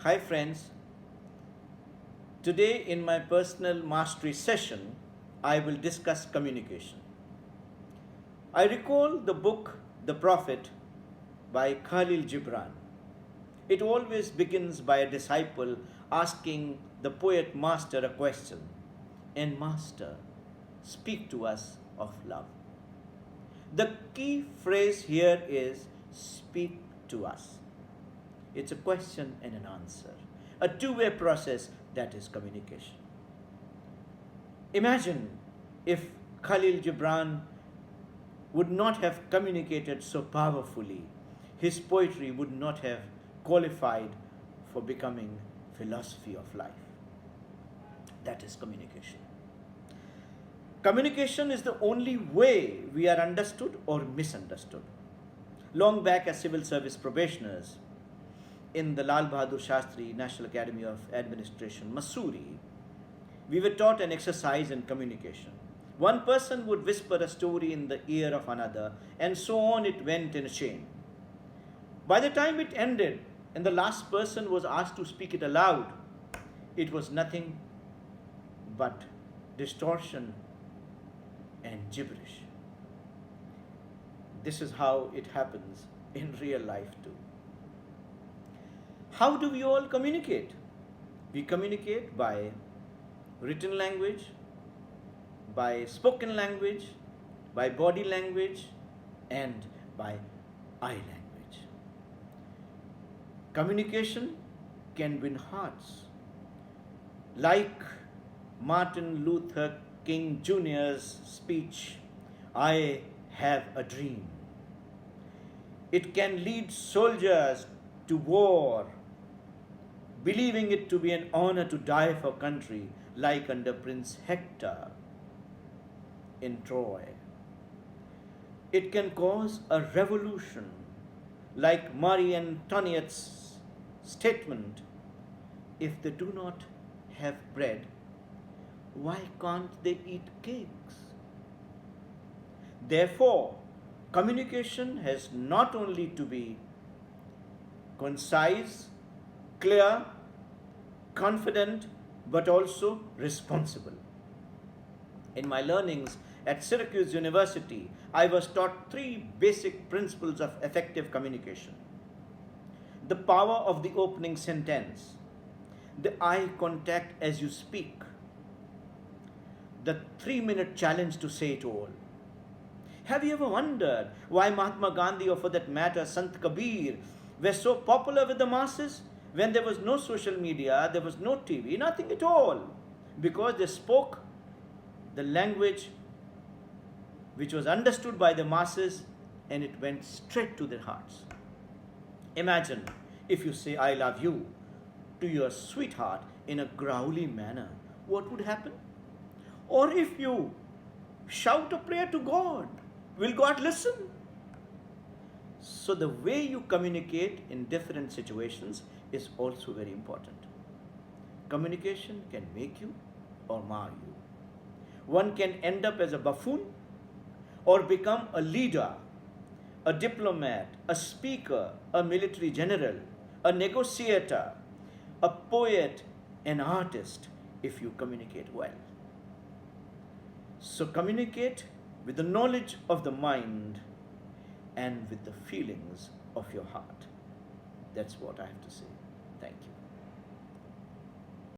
Hi, friends. Today, in my personal mastery session, I will discuss communication. I recall the book The Prophet by Khalil Gibran. It always begins by a disciple asking the poet master a question, and Master, speak to us of love. The key phrase here is speak to us. It's a question and an answer, a two-way process that is communication. Imagine if Khalil Gibran would not have communicated so powerfully, his poetry would not have qualified for becoming philosophy of life. That is communication. Communication is the only way we are understood or misunderstood. Long back as civil service probationers in the Lal Bahadur Shastri National Academy of Administration, Mussoorie, we were taught an exercise in communication. One person would whisper a story in the ear of another, and so on it went in a chain. By the time it ended and the last person was asked to speak it aloud, it was nothing but distortion and gibberish. This is how it happens in real life too. How do we all communicate? We communicate by written language, by spoken language, by body language, and by eye language. Communication can win hearts. Like Martin Luther King Jr.'s speech, I have a dream. It can lead soldiers to war, believing it to be an honor to die for country, like under Prince Hector in Troy. It can cause a revolution, like Marie Antoinette's statement, if they do not have bread, why can't they eat cakes? Therefore, communication has not only to be concise, clear, confident, but also responsible. In my learnings at Syracuse University, I was taught three basic principles of effective communication: the power of the opening sentence, the eye contact as you speak, the 3-minute challenge to say it all. Have you ever wondered why Mahatma Gandhi, or for that matter Sant Kabir, were so popular with the masses when there was no social media, there was no TV, nothing at all? Because they spoke the language which was understood by the masses, and it went straight to their hearts. Imagine if you say I love you to your sweetheart in a growly manner, what would happen? Or if you shout a prayer to God, will God listen? So the way you communicate in different situations is also very important. Communication can make you or mar you. One can end up as a buffoon or become a leader, a diplomat, a speaker, a military general, a negotiator, a poet, an artist, if you communicate well. So communicate with the knowledge of the mind and with the feelings of your heart. That's what I have to say.